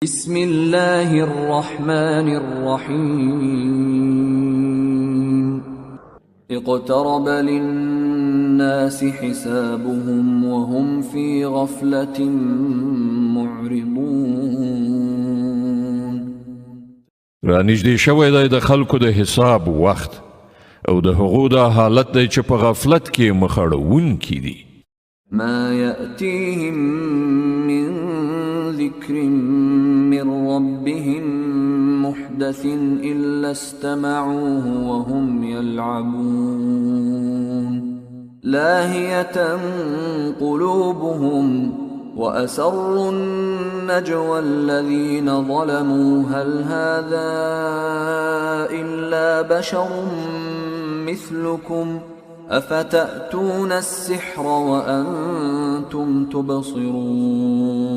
بسم الله الرحمن الرحيم اقترب للناس حسابهم وهم في غفلة معرضون. را نږدې شوی دی د خلکو د حساب وخت او د هغو دا حالت دی چې په غفلت کې مخړونکي دي. ما يأتيهم من ذكر من ربهم محدث إلا استمعوه وهم يلعبون لاهية قلوبهم وأسروا النجوى الذين ظلموا هل هذا إلا بشر مثلكم أفتأتون السحر وأنتم تبصرون.